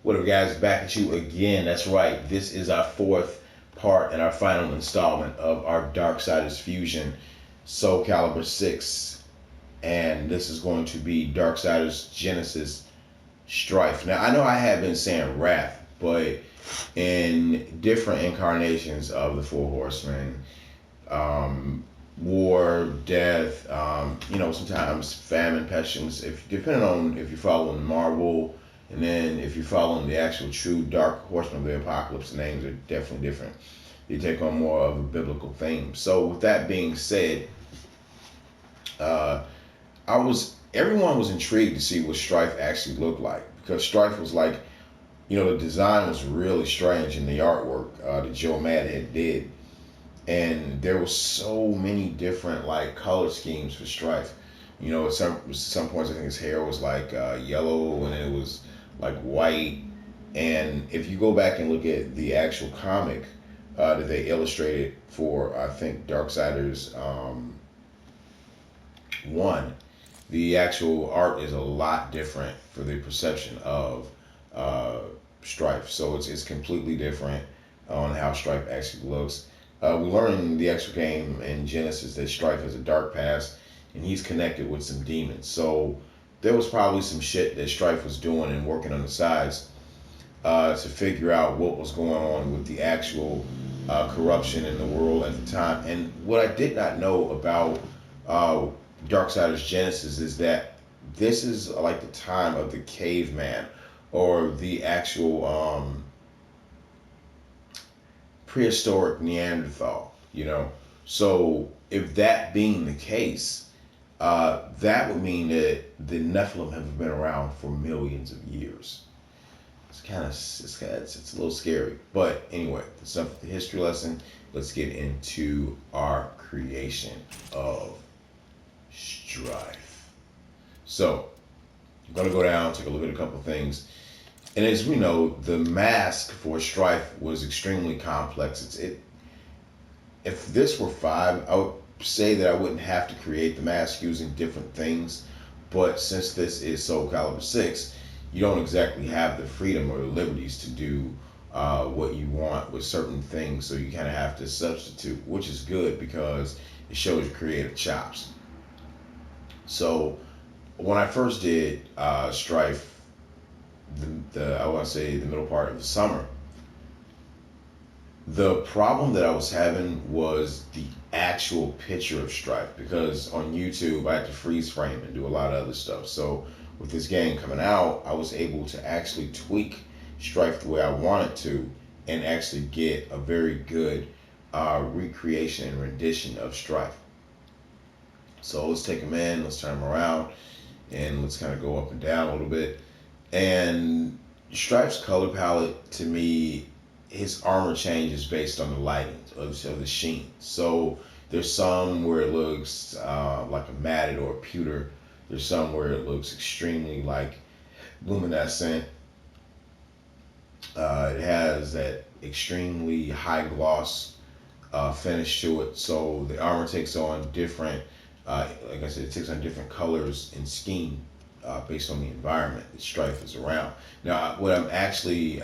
What up, guys? Back at you again. That's right. This is our fourth part and our final installment of our Darksiders fusion, SOULCALIBUR 6. And this is going to be Darksiders Genesis Strife. Now, I know I have been saying Wrath, but in different incarnations of the Four Horsemen, war, death, sometimes famine, pestilence, depending on if you're following Marvel. And then if you're following the actual true Dark Horsemen of the Apocalypse, the names are definitely different. You take on more of a biblical theme. So with that being said, everyone was intrigued to see what Strife actually looked like, because Strife was like, the design was really strange in the artwork that Joe Madhead did. And there was so many different like color schemes for Strife. At some points I think his hair was like yellow, and it was like white. And if you go back and look at the actual comic that they illustrated for, I think, Darksiders 1, the actual art is a lot different for the perception of Strife. So it's completely different on how Strife actually looks. We learn in the actual game in Genesis that Strife has a dark past, and he's connected with some demons. So there was probably some shit that Strife was doing and working on the sides to figure out what was going on with the actual corruption in the world at the time. And what I did not know about Darksiders Genesis is that this is like the time of the caveman, or the actual prehistoric Neanderthal. So if that being the case, that would mean that the Nephilim have been around for millions of years. It's a little scary, but anyway, that's enough of the history lesson. Let's get into our creation of Strife. So I'm gonna go down, take a look at a couple things. And as we know, the mask for Strife was extremely complex. If this were 5, I would say that I wouldn't have to create the mask using different things. But since this is SOULCALIBUR 6, you don't exactly have the freedom or the liberties to do what you want with certain things. So you kind of have to substitute, which is good because it shows your creative chops. So when I first did Strife, I want to say the middle part of the summer, the problem that I was having was the actual picture of Strife, because on YouTube I had to freeze frame and do a lot of other stuff. So with this game coming out, I was able to actually tweak Strife the way I wanted to and actually get a very good recreation and rendition of Strife. So let's take him in, let's turn him around, and let's kind of go up and down a little bit. And Strife's color palette, to me, his armor changes based on the lighting of the sheen. So there's some where it looks like a matted or a pewter. There's some where it looks extremely like luminescent. It has that extremely high gloss finish to it. So the armor takes on different, like I said, it takes on different colors and scheme based on the environment that Strife is around. Now, what I'm actually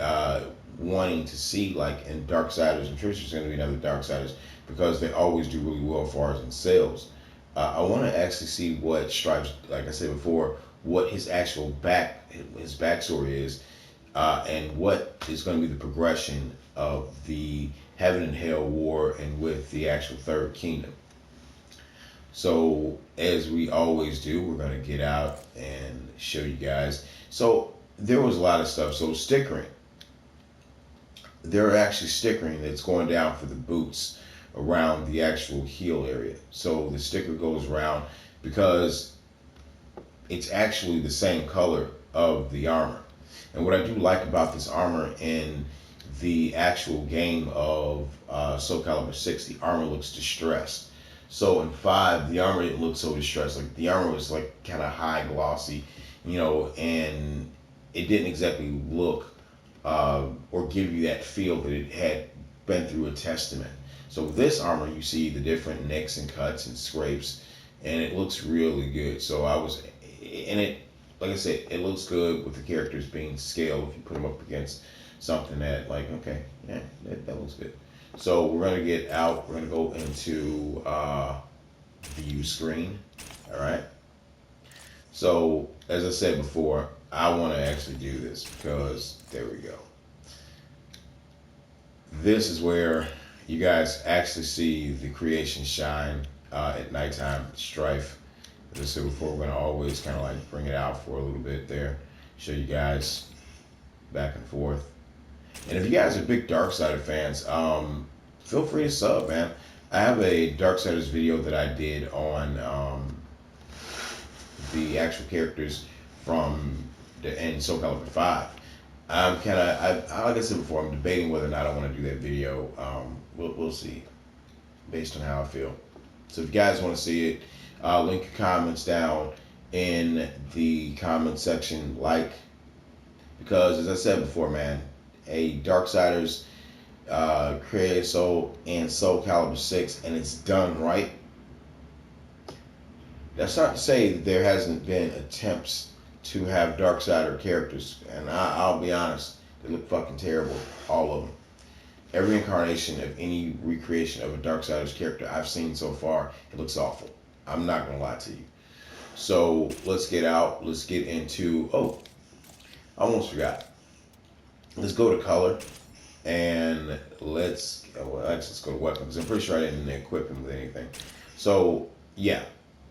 wanting to see, like in Darksiders, I'm sure there's going to be another Darksiders, because they always do really well as far as in sales. I want to actually see what Strife's, like I said before, what his actual his backstory is, and what is going to be the progression of the Heaven and Hell War and with the actual Third Kingdom. So as we always do, we're going to get out and show you guys. So there was a lot of stuff. So stickering. They're actually stickering that's going down for the boots around the actual heel area. So the sticker goes around because it's actually the same color of the armor. And what I do like about this armor in the actual game of SOULCALIBUR 6, the armor looks distressed. So in 5, the armor didn't look so distressed. Like the armor was like kind of high glossy, and it didn't exactly look or give you that feel that it had been through a testament. So with this armor, you see the different nicks and cuts and scrapes, and it looks really good. So and it like I said, it looks good with the characters being scaled. If you put them up against something that, like, okay, yeah, that looks good. So we're gonna get out. We're gonna go into view screen. All right. So as I said before, I want to actually do this because there we go. This is where you guys actually see the creation shine at nighttime. Strife. As I said before, we're gonna always kind of like bring it out for a little bit there, show you guys back and forth. And if you guys are big Darksider fans, feel free to sub, man. I have a Darksiders video that I did on the actual characters from the end SOULCALIBUR 5. I'm kind of, like I said before, I'm debating whether or not I want to do that video. We'll see, based on how I feel. So if you guys want to see it, link your comments down in the comment section, because as I said before, man, a Darksiders Creative Soul and SOULCALIBUR 6, and it's done right. That's not to say that there hasn't been attempts to have Darksider characters, and I'll be honest, they look fucking terrible, all of them. Every incarnation of any recreation of a Darksiders character I've seen so far, it looks awful. I'm not gonna lie to you. So let's get out. Let's get into. Oh, I almost forgot. Let's go to color, and let's go to weapons. I'm pretty sure I didn't equip him with anything. So yeah,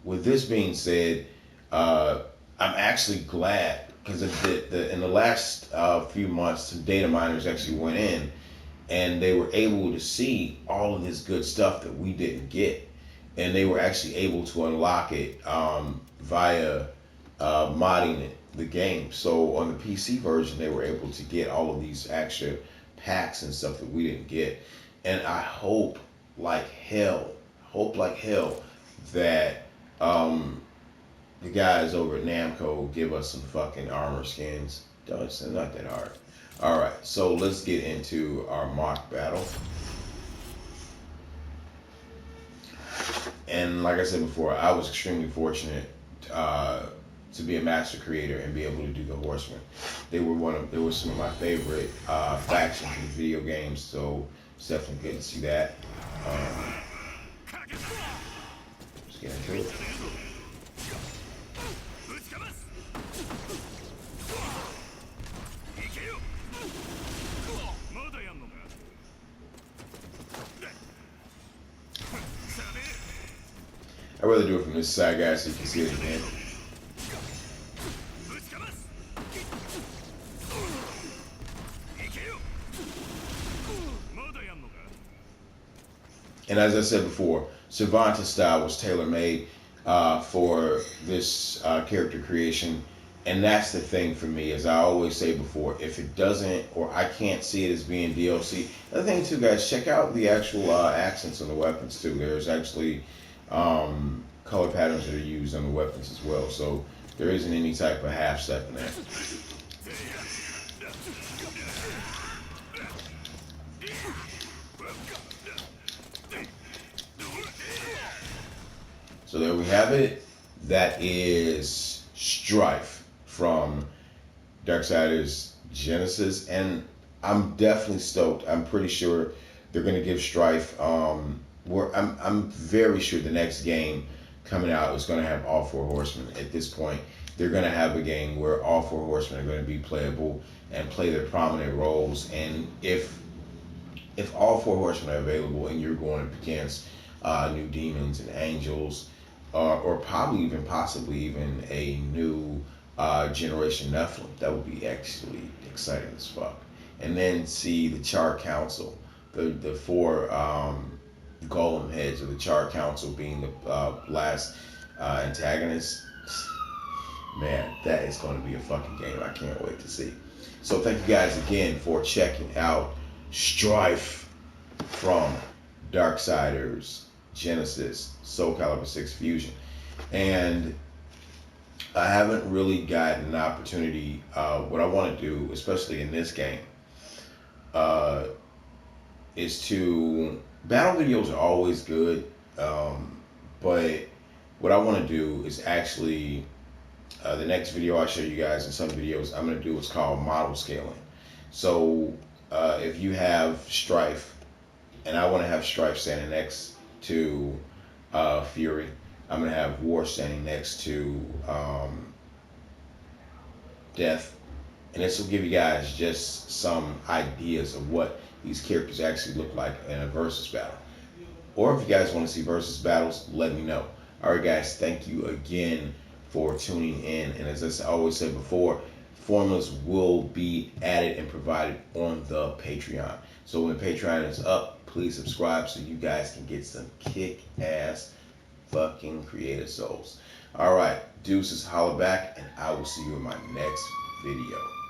with this being said, I'm actually glad because in the last few months, some data miners actually went in and they were able to see all of this good stuff that we didn't get, and they were actually able to unlock it via modding the game. So on the PC version, they were able to get all of these extra packs and stuff that we didn't get. And I hope like hell that the guys over at Namco give us some fucking armor skins. It's not that hard. Alright, so let's get into our mock battle. And like I said before, I was extremely fortunate to be a master creator and be able to do the Horsemen. They were some of my favorite factions in video games, so it's definitely good to see that. Let's get into it. I'd rather do it from this side, guys, so you can see it again. And as I said before, Cervantes style was tailor-made for this character creation. And that's the thing for me, as I always say before, if it doesn't, or I can't see it as being DLC. Another thing too, guys, check out the actual accents on the weapons too. There's actually color patterns that are used on the weapons as well. So there isn't any type of half step in there. So there we have it. That is Strife from Darksiders Genesis, and I'm definitely stoked. I'm pretty sure they're gonna give Strife. I'm very sure the next game coming out is gonna have all four horsemen. At this point, they're gonna have a game where all four horsemen are gonna be playable and play their prominent roles. And if all four horsemen are available and you're going up against new demons and angels, or possibly even a new generation Nephilim, that would be actually exciting as fuck. And then see the Char Council, the four golem heads of the Char Council being the last antagonist. Man, that is going to be a fucking game I can't wait to see. So thank you guys again for checking out Strife from Darksiders Genesis SOULCALIBUR 6 Fusion. And I haven't really gotten an opportunity. What I want to do, especially in this game, is to battle videos are always good, but what I want to do is actually The next video I show you guys, in some videos I'm going to do what's called model scaling. So if you have Strife, and I want to have Strife standing next to Fury, I'm going to have War standing next to Death. And this will give you guys just some ideas of what these characters actually look like in a versus battle. Or if you guys want to see versus battles, let me know. Alright guys, thank you again for tuning in. And as I always said before, formulas will be added and provided on the Patreon. So when Patreon is up, please subscribe so you guys can get some kick-ass fucking creative souls. Alright, deuces, holla back, and I will see you in my next video.